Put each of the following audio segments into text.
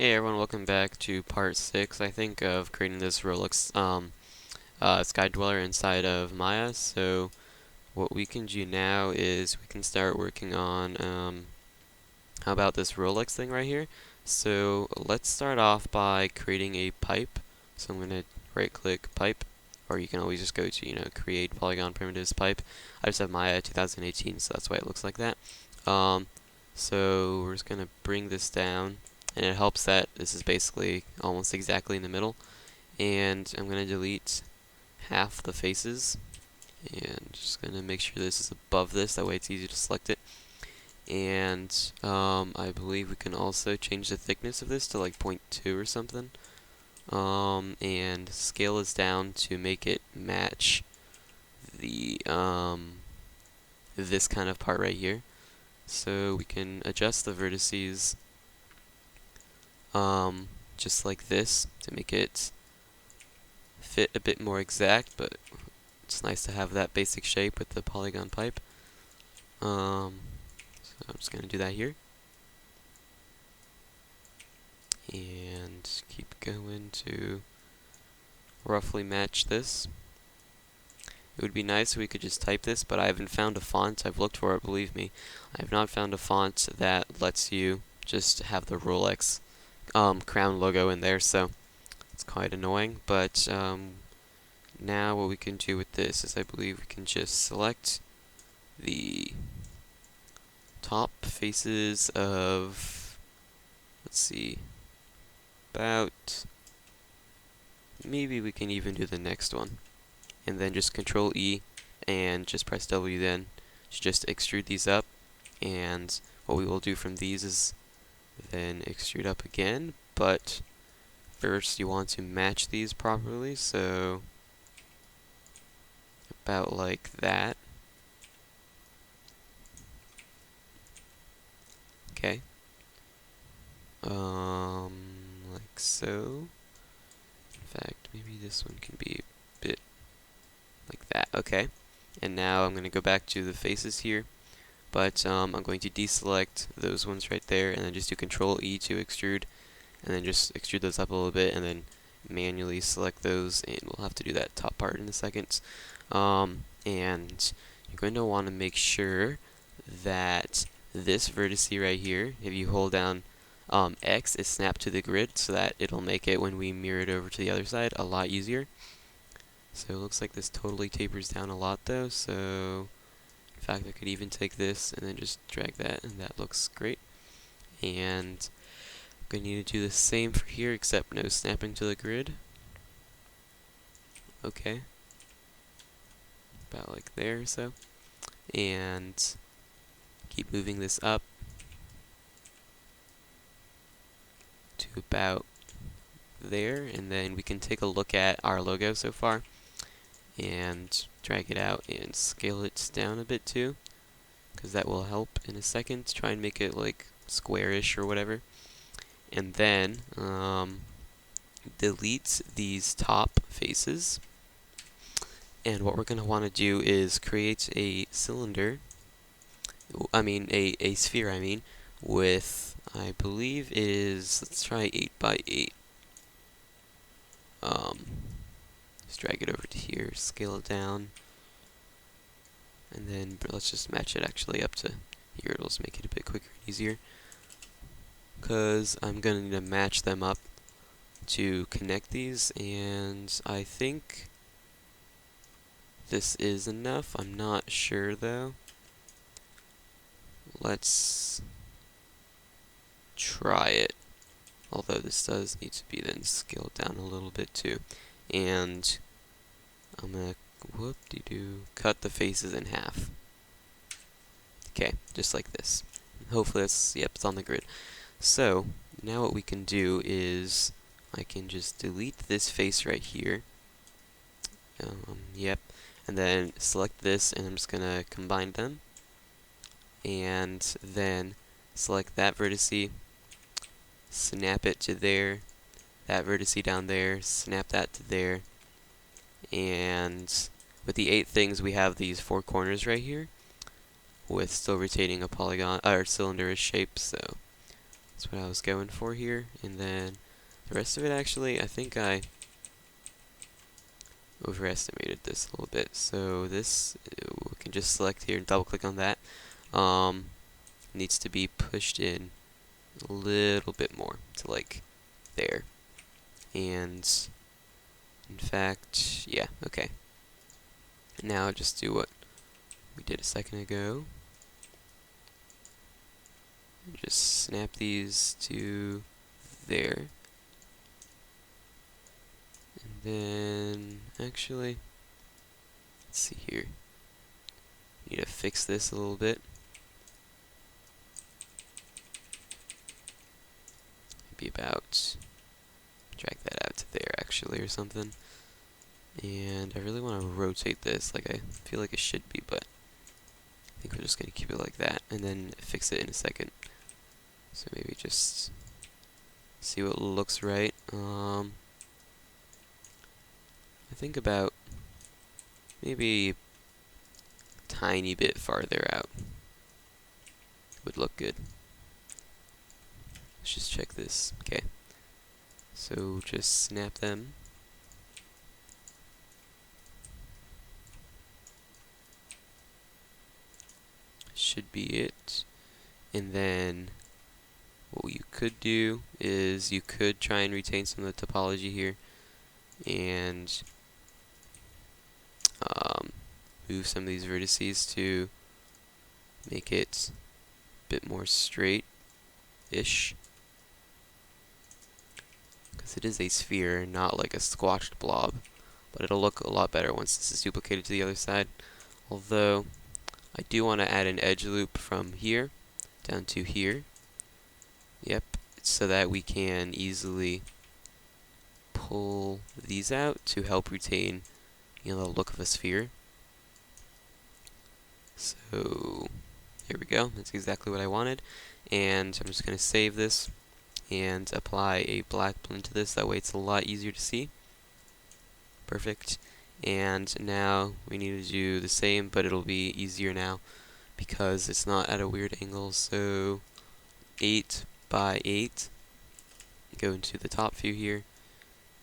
Hey everyone, welcome back to part 6, I think, of creating this Rolex Sky Dweller inside of Maya. So what we can do now is we can start working on how about this Rolex thing right here. So let's start off by creating a pipe. So I'm going to right click pipe, or you can always just go to, create polygon primitives pipe. I just have Maya 2018, so that's why it looks like that. So we're just going to bring this down, and it helps that this is basically almost exactly in the middle. And I'm going to delete half the faces, and just going to make sure this is above this, that way it's easy to select it. And I believe we can also change the thickness of this to like 0.2 or something. And scale this down to make it match the this kind of part right here. So we can adjust the vertices just like this to make it fit a bit more exact, but it's nice to have that basic shape with the polygon pipe. So I'm just going to do that here. And keep going to roughly match this. It would be nice if we could just type this, but I haven't found a font. I've looked for it, believe me. I have not found a font that lets you just have the Rolex crown logo in there, so it's quite annoying. But now what we can do with this is I believe we can just select the top faces of, let's see, about, maybe we can even do the next one. And then just Control E and just press W then to just extrude these up. And what we will do from these is then extrude up again, but first you want to match these properly, so about like that. Okay. Like so. In fact, maybe this one can be a bit like that. Okay. And now I'm going to go back to the faces here, but I'm going to deselect those ones right there, and then just do Control E to extrude, and then just extrude those up a little bit, and then manually select those, and we'll have to do that top part in a second. And you're going to want to make sure that this vertice right here, if you hold down X, is snapped to the grid so that it'll make it, when we mirror it over to the other side, a lot easier. So it looks like this totally tapers down a lot though, so in fact I could even take this and then just drag that, and that looks great. And I'm going to need to do the same for here, except no snapping to the grid. Okay. About like there or so. And keep moving this up to about there, and then we can take a look at our logo so far and drag it out and scale it down a bit too, because that will help in a second. Try and make it like squarish or whatever. And then delete these top faces, and what we're going to want to do is create a cylinder, a sphere, with, I believe it is, let's try 8 by 8. Just drag it over to here, scale it down, and then let's just match it actually up to here. It'll just make it a bit quicker and easier, because I'm going to need to match them up to connect these, and I think this is enough. I'm not sure though. Let's try it. Although this does need to be then scaled down a little bit too. And I'm gonna cut the faces in half. Okay, just like this. Hopefully that's, yep, it's on the grid. So now what we can do is I can just delete this face right here. Yep. And then select this, and I'm just gonna combine them. And then select that vertice, snap it to there, that vertice down there, snap that to there, and with the 8 things we have these 4 corners right here with still retaining a polygon or cylinderish shape. So That's what I was going for here. And then the rest of it, actually, I think I overestimated this a little bit. So this, we can just select here and double click on that. Needs to be pushed in a little bit more to like there. And in fact, yeah, okay. Now just do what we did a second ago. And just snap these to there. And then, actually, let's see here. Need to fix this a little bit. Maybe about, drag that out to there actually or something. And I really want to rotate this like I feel like it should be, but I think we're just going to keep it like that and then fix it in a second. So maybe just see what looks right. I think about maybe a tiny bit farther out would look good. Let's just check this. Okay. So just snap them. Should be it. And then what you could do is you could try and retain some of the topology here and move some of these vertices to make it a bit more straight-ish. Because it is a sphere, not like a squashed blob. But it'll look a lot better once this is duplicated to the other side. Although, I do want to add an edge loop from here down to here. Yep, so that we can easily pull these out to help retain, the look of a sphere. So here we go. That's exactly what I wanted. And I'm just going to save this and apply a black blend to this. That way it's a lot easier to see. Perfect. And now we need to do the same, but it'll be easier now because it's not at a weird angle. So 8 by 8. Go into the top view here,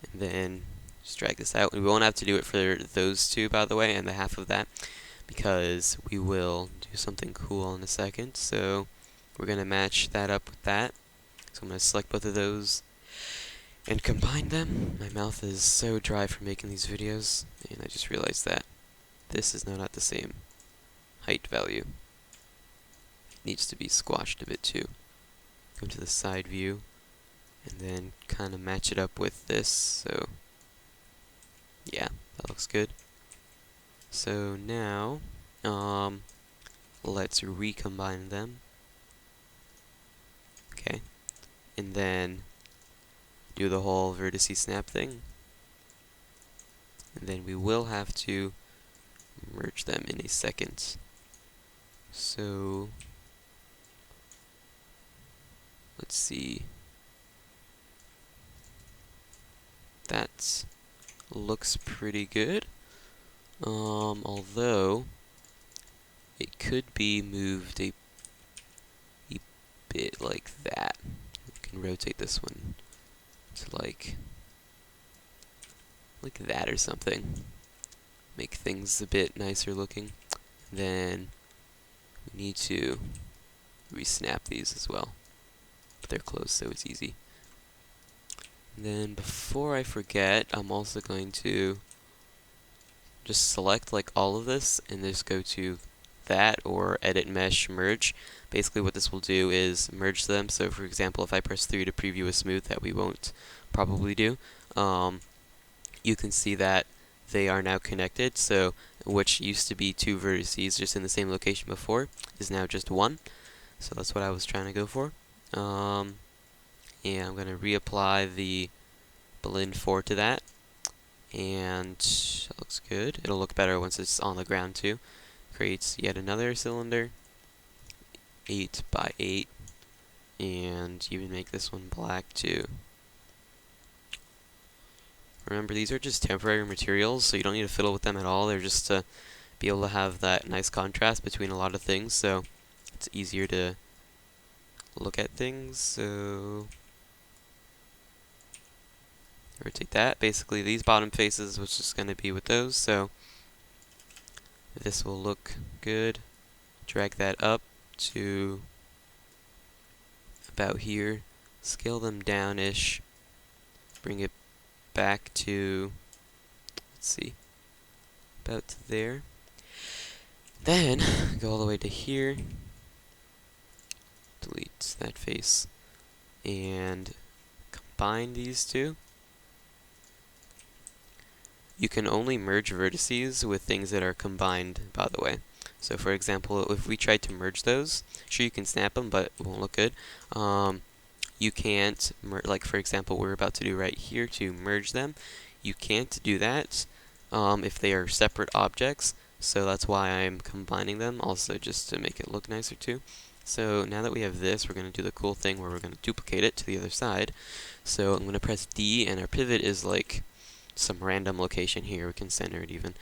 and then just drag this out. We won't have to do it for those two, by the way, and the half of that, because we will do something cool in a second. So we're going to match that up with that. So I'm going to select both of those and combine them. My mouth is so dry from making these videos, and I just realized that this is now not the same height value. It needs to be squashed a bit too. Go to the side view, and then kind of match it up with this. So yeah, that looks good. So now, let's recombine them. Okay, and then do the whole vertice snap thing. And then we will have to merge them in a second. So let's see. That looks pretty good. Although it could be moved a bit like that. We can rotate this one to like that or something. Make things a bit nicer looking. Then we need to re-snap these as well. But they're closed, so it's easy. And then before I forget, I'm also going to just select like all of this and just go to that or edit mesh merge. Basically what this will do is merge them. So for example, if I press 3 to preview a smooth, that we won't probably do, you can see that they are now connected. So which used to be 2 vertices just in the same location before is now just 1. So that's what I was trying to go for. And I'm going to reapply the blend 4 to that, and that looks good. It'll look better once it's on the ground too. Creates yet another cylinder, 8 by 8, and even make this one black too. Remember, these are just temporary materials, so you don't need to fiddle with them at all. They're just to be able to have that nice contrast between a lot of things, so it's easier to look at things. So rotate that. Basically, these bottom faces, which is going to be with those. So this will look good. Drag that up to about here. Scale them down-ish. Bring it back to, let's see, about to there. Then go all the way to here. Delete that face. And combine these two. You can only merge vertices with things that are combined, by the way. So for example, if we tried to merge those, sure you can snap them, but it won't look good. You can't, like for example, we're about to do right here to merge them. You can't do that if they are separate objects. So that's why I'm combining them, also just to make it look nicer too. So now that we have this, we're going to do the cool thing where we're going to duplicate it to the other side. So I'm going to press D, and our pivot is like some random location here. We can center it even.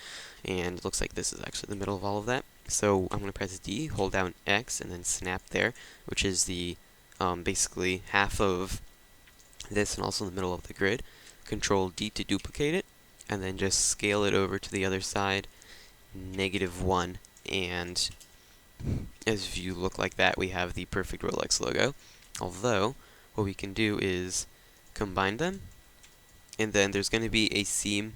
And it looks like this is actually the middle of all of that. So I'm going to press D, hold down X, and then snap there, which is the basically half of this and also in the middle of the grid. Control D to duplicate it, and then just scale it over to the other side, -1. And as if you look like that, we have the perfect Rolex logo. Although, what we can do is combine them, and then there's going to be a seam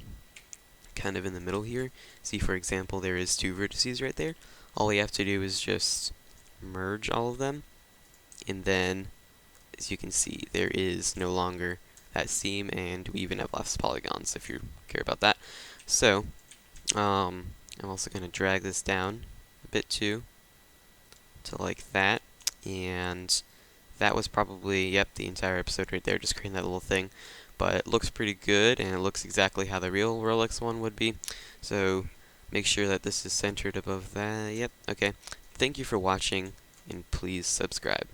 kind of in the middle here. See, for example, there is 2 vertices right there. All we have to do is just merge all of them, and then, as you can see, there is no longer that seam, and we even have less polygons if you care about that. So, I'm also going to drag this down a bit too, to like that, and that was probably, yep, the entire episode right there, just creating that little thing. But it looks pretty good, and it looks exactly how the real Rolex one would be. So make sure that this is centered above that. Yep, okay. Thank you for watching, and please subscribe.